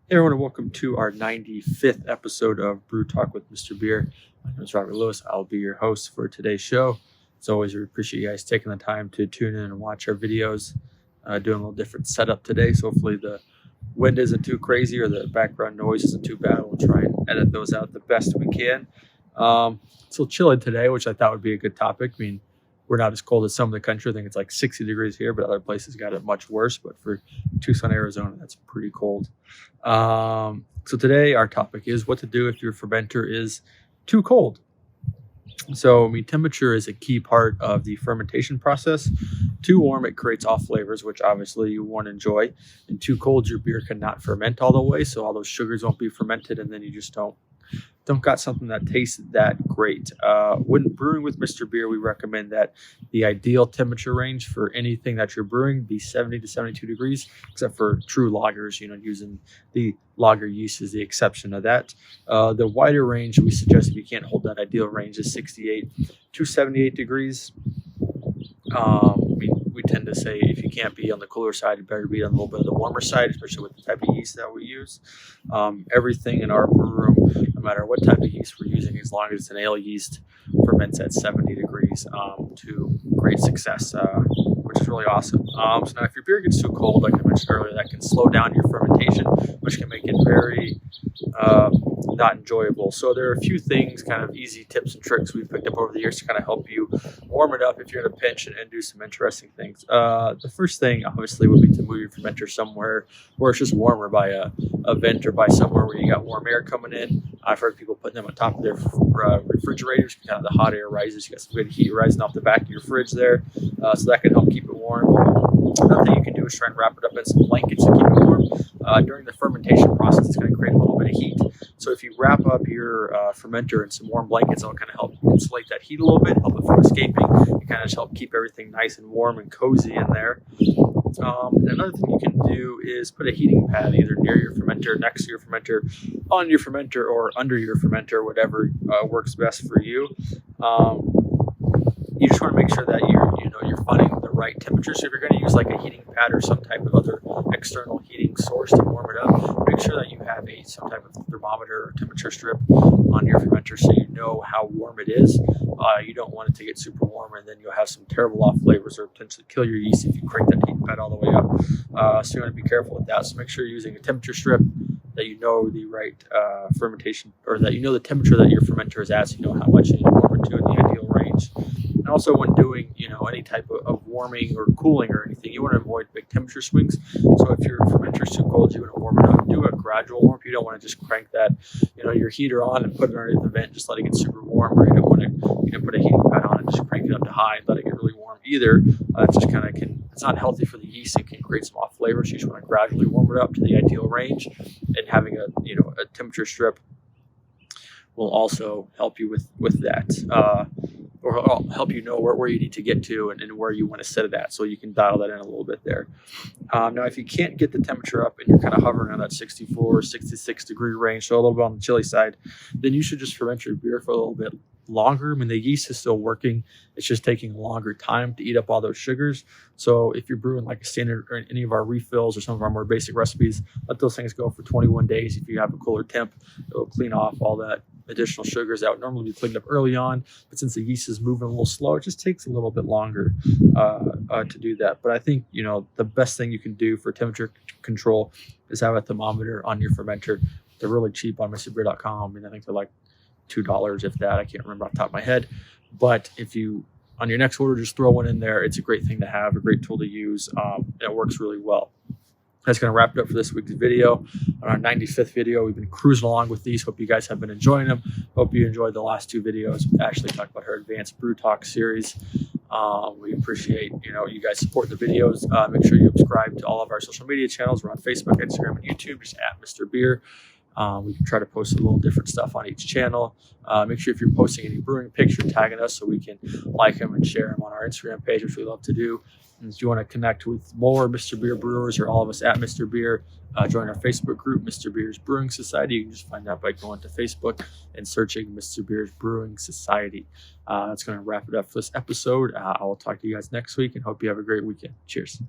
Hey everyone, and welcome to our 95th episode of Brew Talk with Mr. Beer. My name is Robert Lewis. I'll be your host for today's show. As always, we appreciate you guys taking the time to tune in and watch our videos. Doing a little different setup today, so hopefully the wind isn't too crazy or the background noise isn't too bad. We'll try and edit those out the best we can. It's a little chilly today, which I thought would be a good topic. I mean, we're not as cold as some of the country. I think it's like 60 degrees here, but other places got it much worse. But for Tucson, Arizona, that's pretty cold. So today our topic is what to do if your fermenter is too cold. So, I mean, temperature is a key part of the fermentation process. Too warm, it creates off flavors, which obviously you won't enjoy. And too cold, your beer cannot ferment all the way. So all those sugars won't be fermented, and then you just don't got something that tastes that great. When brewing with Mr. Beer, we recommend that the ideal temperature range for anything that you're brewing be 70 to 72 degrees, except for true lagers, using the lager yeast is the exception of that. The wider range we suggest, if you can't hold that ideal range, is 68 to 78 degrees. We tend to say if you can't be on the cooler side, you better be on a little bit of the warmer side, especially with the type of yeast that we use. Everything in our brew room, no matter what type of yeast we're using, as long as it's an ale yeast, ferments at 70 degrees to great success, which is really awesome. So now if your beer gets too cold, like I mentioned earlier, that can slow down your fermentation, which can make it very not enjoyable. So there are a few things, kind of easy tips and tricks we've picked up over the years to kind of help you warm it up if you're in a pinch and do some interesting things. The first thing obviously would be to move your fermenter somewhere where it's just warmer, by a vent or by somewhere where you got warm air coming in. I've heard people putting them on top of their refrigerators, kind of the hot air rises. You got some good heat rising off the back of your fridge there, so that can help keep it warm. Another thing you can do is try and wrap it up in some blankets to keep it warm. During the fermentation process, it's going to create a little bit of heat. So if you wrap up your fermenter in some warm blankets, it'll kind of help insulate that heat a little bit, help it from escaping, and kind of just help keep everything nice and warm and cozy in there. And another thing you can do is put a heating pad either near your fermenter, next to your fermenter, on your fermenter, or under your fermenter, whatever works best for you. You just want to make sure that you're finding the right temperature. So if you're going to use like a heating pad or some type of other external heating source to warm it up, make sure that you have some type of thermometer or temperature strip on your fermenter so you know how warm it is. You don't want it to get super warm, and then you'll have some terrible off flavors or potentially kill your yeast if you crank that heating pad all the way up. So you want to be careful with that. So make sure you're using a temperature strip, that you know the right fermentation, or that you know the temperature that your fermenter is at, so you know how much you need to warm it to in the ideal range. And also when doing, any type of warming or cooling or anything, you want to avoid big temperature swings. So if your fermenter is too cold, you want to warm it up. Do a gradual warm. You don't want to just crank that, your heater on and put it underneath the vent, just let it get super warm. Or you don't want to, put a heating pad on and just crank it up to high and let it get really warm either. It just kind of it's not healthy for the yeast. It can create some off flavor. So you just want to gradually warm it up to the ideal range, and having a temperature strip will also help you with that. Or help you know where you need to get to and where you want to set it at, so you can dial that in a little bit there. Now, if you can't get the temperature up and you're kind of hovering on that 64, 66 degree range, so a little bit on the chilly side, then you should just ferment your beer for a little bit longer. I mean, the yeast is still working. It's just taking a longer time to eat up all those sugars. So if you're brewing like a standard or any of our refills or some of our more basic recipes, let those things go for 21 days. If you have a cooler temp, it'll clean off all that additional sugars that would normally be cleaned up early on. But since the yeast is moving a little slow, it just takes a little bit longer to do that. But I think, the best thing you can do for temperature control is have a thermometer on your fermenter. They're really cheap on Mr.Beer.com. I think they're like $2, if that. I can't remember off the top of my head. But if you, on your next order, just throw one in there. It's a great thing to have, a great tool to use. It works really well. That's going to wrap it up for this week's video. On our 95th video, we've been cruising along with these. Hope you guys have been enjoying them. Hope you enjoyed the last two videos. Ashley talked about her Advanced Brew Talk series. We appreciate, you guys support the videos. Make sure you subscribe to all of our social media channels. We're on Facebook, Instagram, and YouTube, just at Mr. Beer. We can try to post a little different stuff on each channel. Make sure if you're posting any brewing pics, you're tagging us so we can like them and share them on our Instagram page, which we love to do. And if you want to connect with more Mr. Beer brewers or all of us at Mr. Beer, join our Facebook group, Mr. Beer's Brewing Society. You can just find that by going to Facebook and searching Mr. Beer's Brewing Society. That's going to wrap it up for this episode. I will talk to you guys next week and hope you have a great weekend. Cheers.